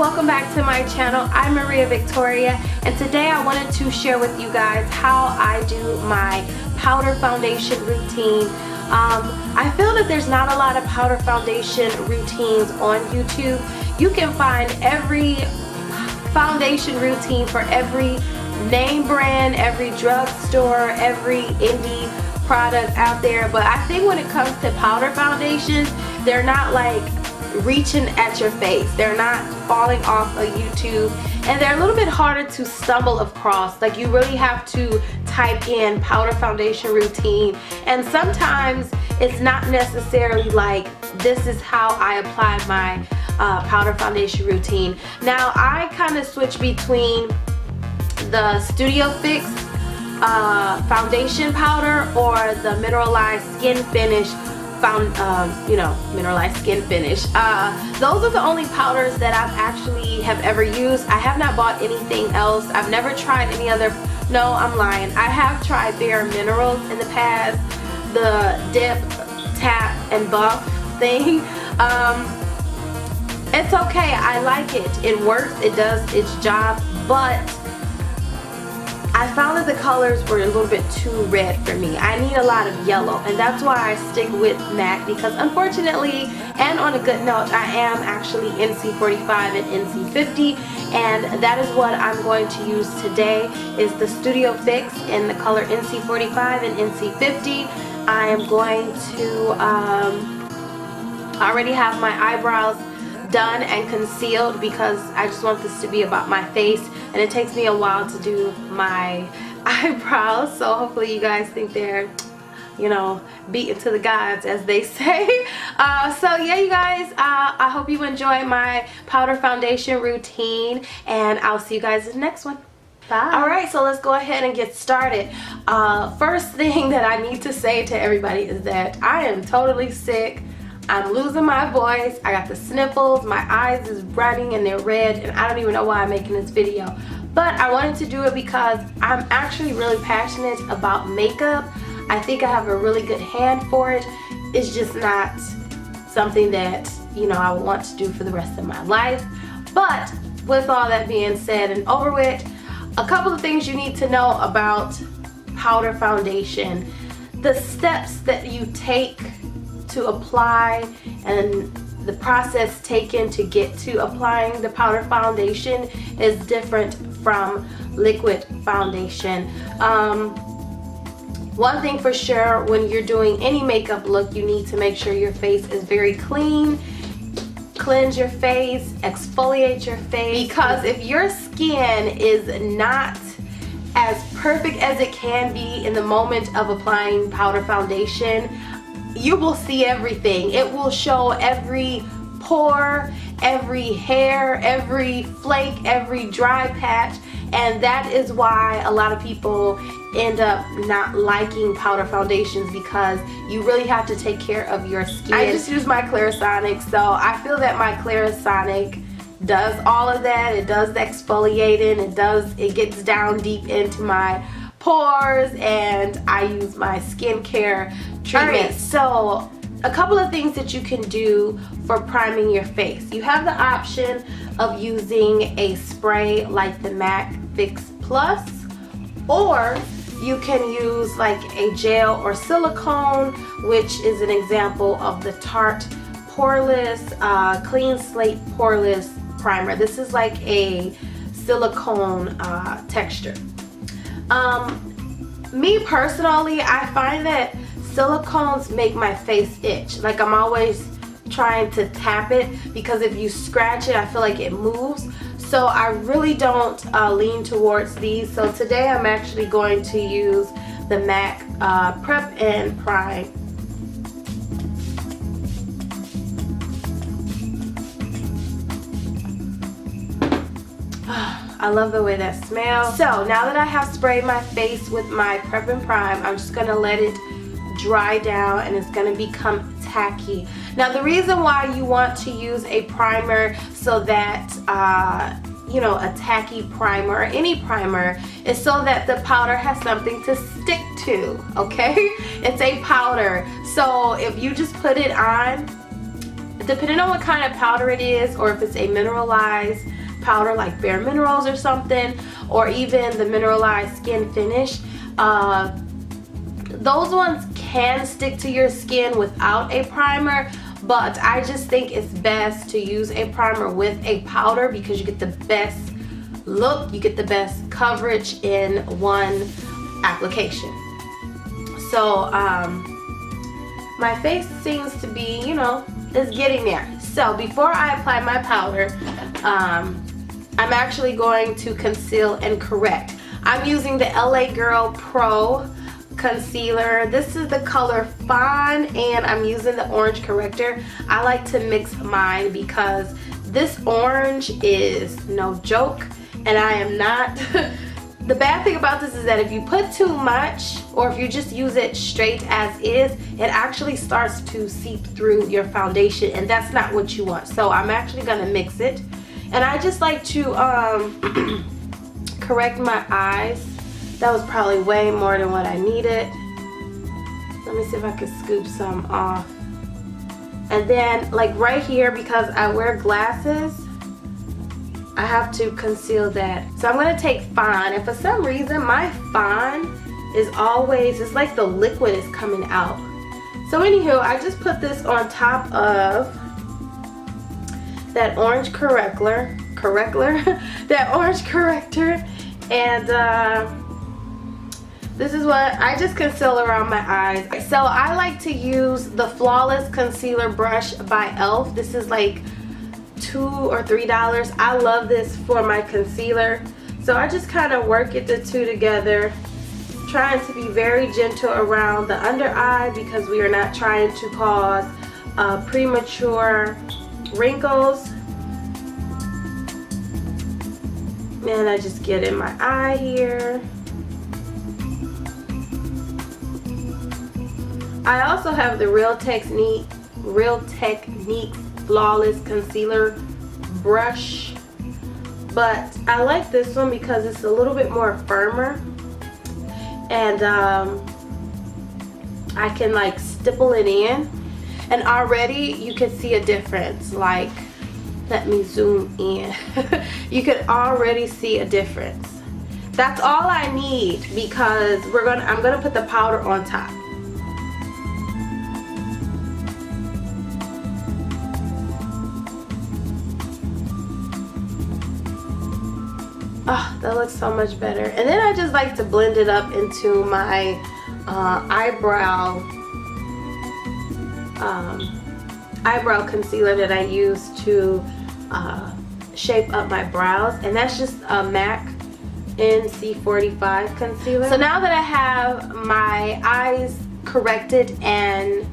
welcome back to my channel. I'm Maria Victoria, and today I wanted to share with you guys how I do my powder foundation routine. I feel that there's not a lot of powder foundation routines on YouTube. You can find every foundation routine for every name brand, every drugstore, every indie product out there, but I think when it comes to powder foundations, they're not like reaching at your face. They're not falling off of YouTube, and they're a little bit harder to stumble across. Like, you really have to type in powder foundation routine, and sometimes it's not necessarily like this is how I apply my powder foundation routine. Now I kind of switch between the Studio Fix foundation powder or the mineralized skin finish mineralized skin finish. Those are the only powders that I've actually have ever used. I have not bought anything else. I've never tried any other. No, I'm lying. I have tried Bare Minerals in the past, the dip, tap, and buff thing. It's okay. I like it. It works. It does its job, but I found that the colors were a little bit too red for me. I need a lot of yellow, and that's why I stick with MAC, because unfortunately, and on a good note, I am actually NC45 and NC50, and that is what I'm going to use today is the Studio Fix in the color NC45 and NC50. I am going to I already have my eyebrows done and concealed because I just want this to be about my face, and it takes me a while to do my eyebrows, so hopefully you guys think they're, you know, beaten to the gods, as they say. So yeah, you guys, I hope you enjoy my powder foundation routine, and I'll see you guys in the next one. Bye. Alright, so let's go ahead and get started. First thing that I need to say to everybody is that I am totally sick. I'm losing my voice. I got the sniffles. My eyes is running and they're red, and I don't even know why I'm making this video. But I wanted to do it because I'm actually really passionate about makeup. I think I have a really good hand for it. It's just not something that, you know, I would want to do for the rest of my life. But with all that being said and over with, a couple of things you need to know about powder foundation. The steps that you take to apply and the process taken to get to applying the powder foundation is different from liquid foundation. One thing for sure, when you're doing any makeup look, you need to make sure your face is very clean. Cleanse your face, exfoliate your face, because if your skin is not as perfect as it can be in the moment of applying powder foundation, you will see everything. It will show every pore, every hair, every flake, every dry patch, and that is why a lot of people end up not liking powder foundations, because you really have to take care of your skin. I just use my Clarisonic, so I feel that my Clarisonic does all of that. It does the exfoliating, it gets down deep into my pores, and I use my skincare treatment. Alright, so a couple of things that you can do for priming your face. You have the option of using a spray like the MAC Fix Plus, or you can use like a gel or silicone, which is an example of the Tarte Poreless Clean Slate Poreless Primer. This is like a silicone texture. Me personally, I find that silicones make my face itch. Like, I'm always trying to tap it, because if you scratch it, I feel like it moves. So I really don't lean towards these. So today I'm actually going to use the MAC Prep&Prime. I love the way that smells. So now that I have sprayed my face with my Prep&Prime, I'm just gonna let it dry down, and it's gonna become tacky. Now, the reason why you want to use a primer, so that you know, a tacky primer or any primer, is so that the powder has something to stick to, okay? It's a powder, so if you just put it on, depending on what kind of powder it is, or if it's a mineralized powder like Bare Minerals or something, or even the mineralized skin finish, those ones can stick to your skin without a primer, but I just think it's best to use a primer with a powder because you get the best look, you get the best coverage in one application. So my face seems to be, you know, is getting there. So before I apply my powder, I'm actually going to conceal and correct. I'm using the LA Girl Pro concealer. This is the color Fawn, and I'm using the orange corrector. I like to mix mine because this orange is no joke, and I am not the bad thing about this is that if you put too much, or if you just use it straight as is, it actually starts to seep through your foundation, and that's not what you want. So I'm actually gonna mix it, and I just like to correct my eyes. That was probably way more than what I needed. Let me see if I can scoop some off. And then like right here, because I wear glasses, I have to conceal that. So I'm gonna take Fawn, and for some reason my Fawn is always, it's like the liquid is coming out. So anywho, I just put this on top of that orange corrector, that orange corrector, and this is what I just conceal around my eyes. So I like to use the Flawless Concealer Brush by e.l.f. This is like $2 or $3. I love this for my concealer. So I just kind of work the two together, trying to be very gentle around the under eye because we are not trying to cause premature wrinkles. And I just get in my eye here. I also have the Real Technique Flawless Concealer Brush, but I like this one because it's a little bit more firmer, and I can like stipple it in, and already you can see a difference. Like, let me zoom in. You can already see a difference. That's all I need because I'm gonna put the powder on top. Oh, that looks so much better. And then I just like to blend it up into my eyebrow concealer that I use to shape up my brows, and that's just a MAC NC45 concealer. So now that I have my eyes corrected and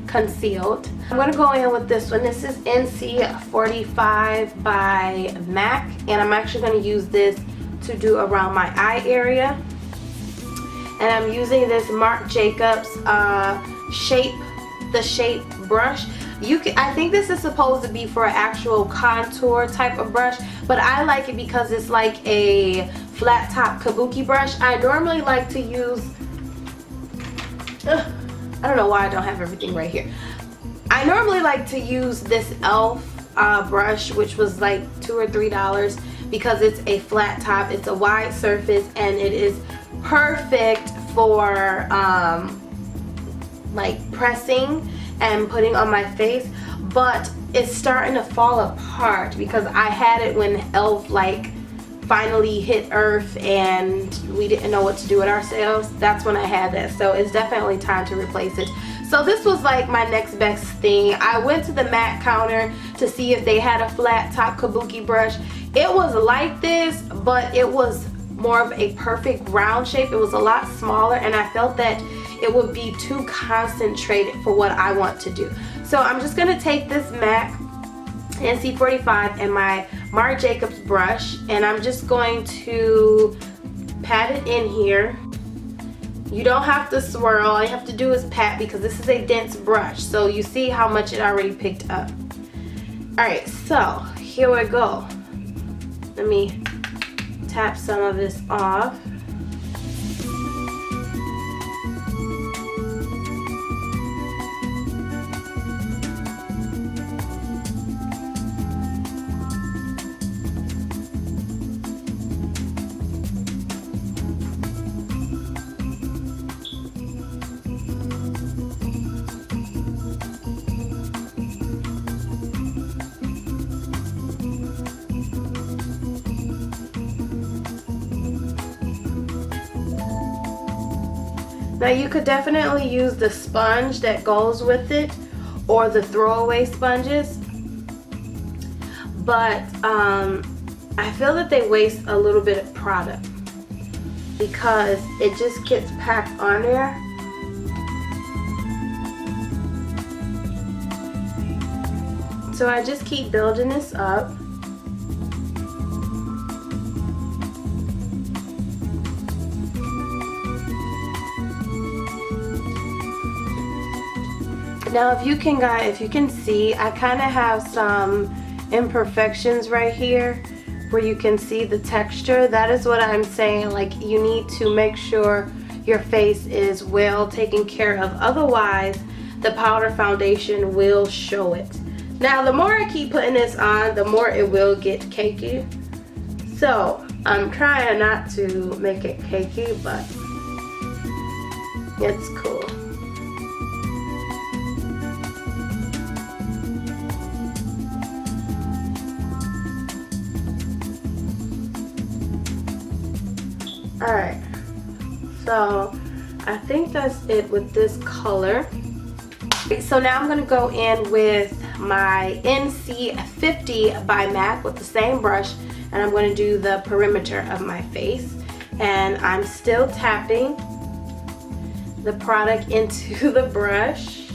concealed, I'm going to go in with this one. This is NC45 by MAC, and I'm actually going to use this to do around my eye area. And I'm using this Marc Jacobs shape brush. I think this is supposed to be for an actual contour type of brush, but I like it because it's like a flat top kabuki brush. I normally like to use, I don't know why I don't have everything right here. I normally like to use this e.l.f. brush, which was like $2 or $3 because it's a flat top, it's a wide surface, and it is perfect for like pressing and putting on my face. But it's starting to fall apart because I had it when e.l.f. like finally hit Earth and we didn't know what to do with ourselves. That's when I had that, so it's definitely time to replace it. So this was like my next best thing. I went to the MAC counter to see if they had a flat top kabuki brush. It was like this, but it was more of a perfect round shape. It was a lot smaller, and I felt that it would be too concentrated for what I want to do. So I'm just gonna take this MAC NC45 and my Marc Jacobs brush, and I'm just going to pat it in here. You don't have to swirl, all you have to do is pat because this is a dense brush. So you see how much it already picked up. Alright, so here we go. Let me tap some of this off. Now you could definitely use the sponge that goes with it or the throwaway sponges, but I feel that they waste a little bit of product because it just gets packed on there. So I just keep building this up. Now if you can see, I kind of have some imperfections right here where you can see the texture. That is what I'm saying, like you need to make sure your face is well taken care of, otherwise the powder foundation will show it. Now the more I keep putting this on, the more it will get cakey. So I'm trying not to make it cakey, but it's cool. Alright, so I think that's it with this color. So now I'm going to go in with my NC50 by MAC with the same brush, and I'm going to do the perimeter of my face, and I'm still tapping the product into the brush.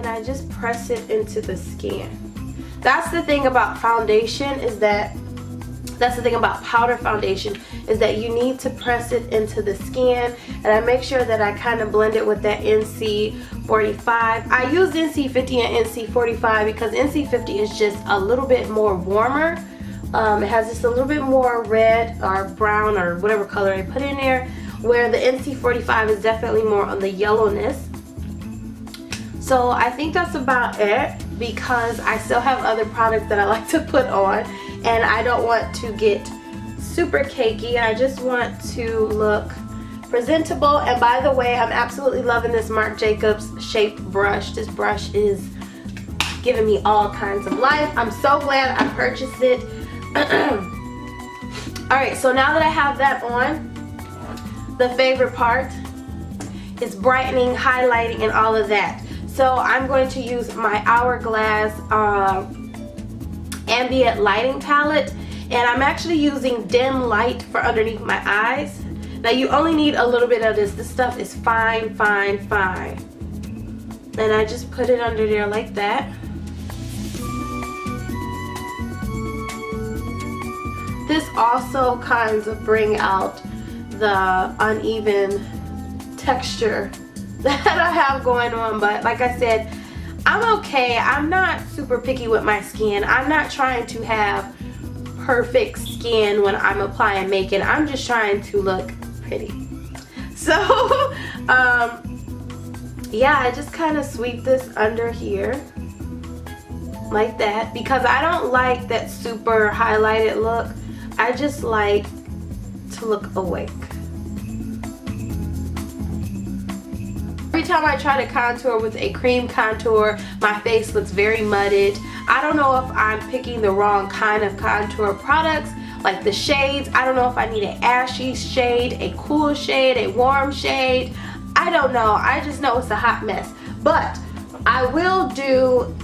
I just press it into the skin. That's the thing about foundation, is that that's the thing about powder foundation, is that you need to press it into the skin, and I make sure that I kind of blend it with that NC45. I use NC50 and NC45 because NC50 is just a little bit more warmer. It has just a little bit more red or brown or whatever color I put in there, where the NC45 is definitely more on the yellowness. So I think that's about it, because I still have other products that I like to put on, and I don't want to get super cakey. I just want to look presentable. And by the way, I'm absolutely loving this Marc Jacobs shaped brush. This brush is giving me all kinds of life. I'm so glad I purchased it. Alright, so now that I have that on, the favorite part is brightening, highlighting, and all of that. So I'm going to use my Hourglass ambient lighting palette, and I'm actually using dim light for underneath my eyes. Now you only need a little bit of this. This stuff is fine, fine, fine. And I just put it under there like that. This also kind of bring out the uneven texture that I have going on, but like I said, I'm okay. I'm not super picky with my skin. I'm not trying to have perfect skin when I'm applying makeup. I'm just trying to look pretty. So yeah, I just kind of sweep this under here like that, because I don't like that super highlighted look. I just like to look awake. Every time I try to contour with a cream contour, my face looks very mudded. I don't know if I'm picking the wrong kind of contour products, like the shades. I don't know if I need an ashy shade, a cool shade, a warm shade. I don't know. I just know it's a hot mess. But I will do,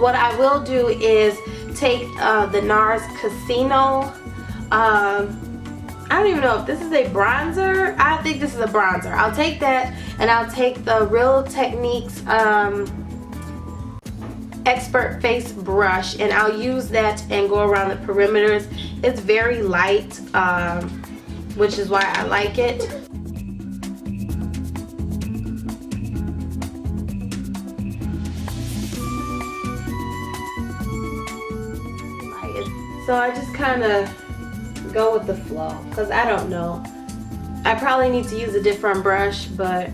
what I will do is take the NARS Casino. I don't even know if this is a bronzer. I think this is a bronzer. I'll take that, and I'll take the Real Techniques Expert Face Brush, and I'll use that and go around the perimeters. It's very light, which is why I like it. So I just kind of go with the flow, because I don't know. I probably need to use a different brush, but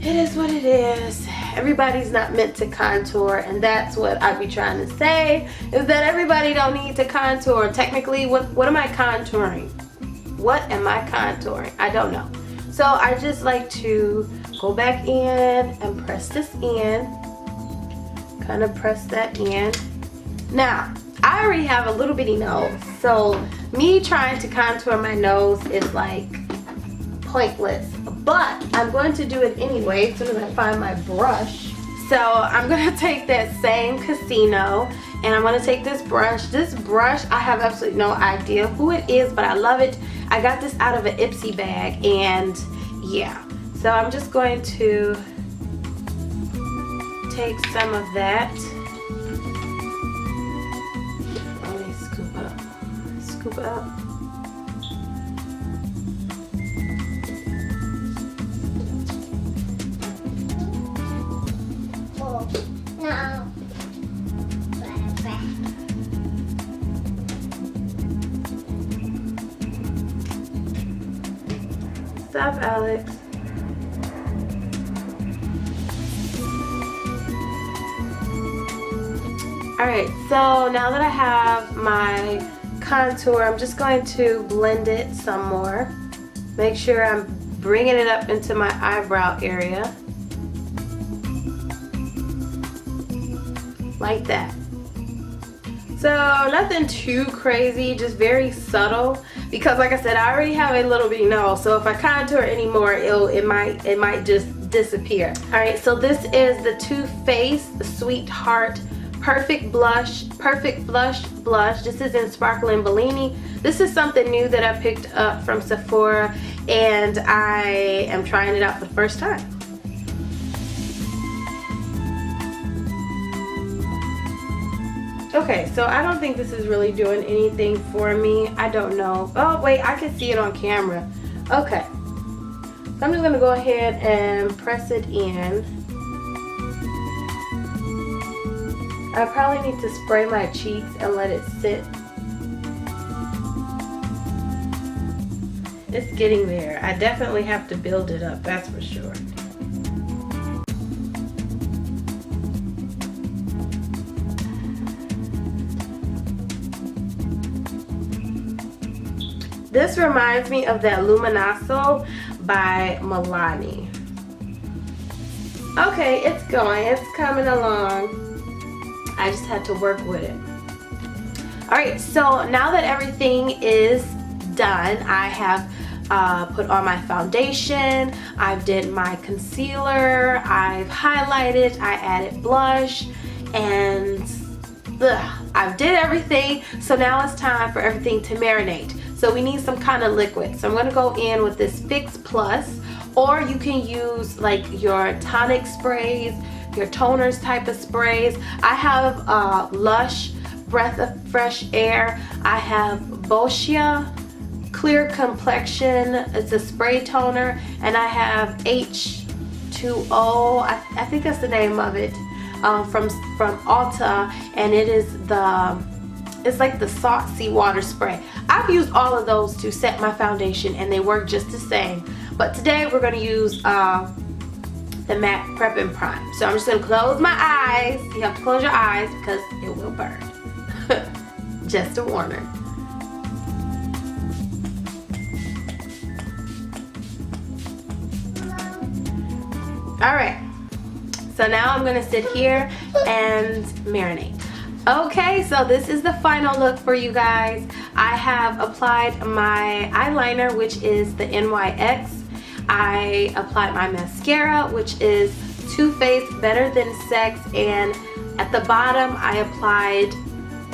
it is what it is. Everybody's not meant to contour, and that's what I be trying to say, is that everybody don't need to contour. Technically, what am I contouring? What am I contouring? I don't know. So I just like to go back in and press this in. Kind of press that in. Now, I already have a little bitty nose, so me trying to contour my nose is like pointless, but I'm going to do it anyway as soon as I find my brush. So I'm going to take that same Casino, and I'm going to take this brush. This brush, I have absolutely no idea who it is, but I love it. I got this out of an Ipsy bag, and yeah. So I'm just going to take some of that. Scoop up. Oh, no. Stop, Alex. Alright, so now that I have my contour, I'm just going to blend it some more. Make sure I'm bringing it up into my eyebrow area. Like that. So nothing too crazy, just very subtle, because like I said, I already have a little bitty nose, so if I contour anymore, it might just disappear. Alright, so this is the Too Faced Sweetheart Perfect Blush Blush. This is in Sparkling Bellini. This is something new that I picked up from Sephora, and I am trying it out for the first time. Okay, so I don't think this is really doing anything for me. I don't know. Oh wait, I can see it on camera. Okay, so I'm just gonna go ahead and press it in. I probably need to spray my cheeks and let it sit. It's getting there. I definitely have to build it up, that's for sure. This reminds me of that Luminoso by Milani. Okay, it's going. It's coming along. I just had to work with it. Alright, so now that everything is done, I have put on my foundation, I've did my concealer, I've highlighted, I added blush, and I've did everything. So now it's time for everything to marinate. So we need some kind of liquid. So I'm going to go in with this Fix Plus, or you can use like your tonic sprays, your toners type of sprays. I have Lush Breath of Fresh Air. I have Boscia Clear Complexion. It's a spray toner, and I have H2O. I think that's the name of it, from Ulta, and it is it's like the salt seawater spray. I've used all of those to set my foundation, and they work just the same. But today we're going to use the MAC Prep&Prime. So I'm just going to close my eyes. You have to close your eyes because it will burn. Just a warner. Alright, so now I'm going to sit here and marinate. Okay, so this is the final look for you guys. I have applied my eyeliner, which is the NYX. I applied my mascara, which is Too Faced Better Than Sex, and At the bottom, I applied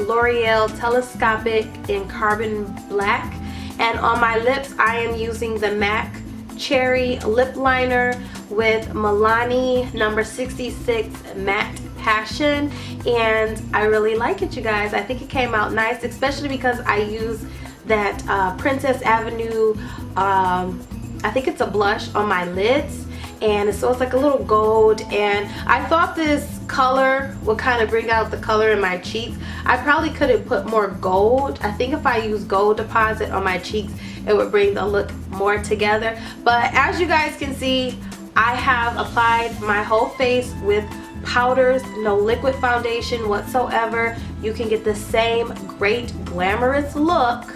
L'Oreal Telescopic in Carbon Black. And on my lips, I am using the MAC Cherry Lip Liner with Milani number 66 Matte Passion. And I really like it, you guys. I think it came out nice, especially because I use that Princess Avenue, I think it's a blush on my lids. And so it's like a little gold, and I thought this color would kind of bring out the color in my cheeks. I probably could have put more gold. I think if I use gold deposit on my cheeks, it would bring the look more together. But as you guys can see, I have applied my whole face with powders, no liquid foundation whatsoever. You can get the same great glamorous look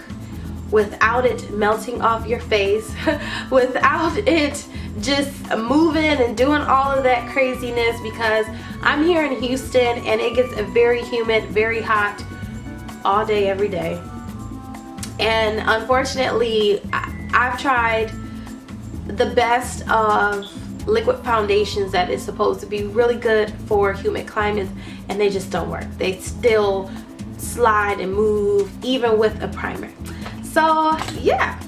without it melting off your face, without it just moving and doing all of that craziness, because I'm here in Houston and it gets very humid, very hot all day, every day. And unfortunately, I've tried the best of liquid foundations that is supposed to be really good for humid climates, and they just don't work. They still slide and move even with a primer. So yeah,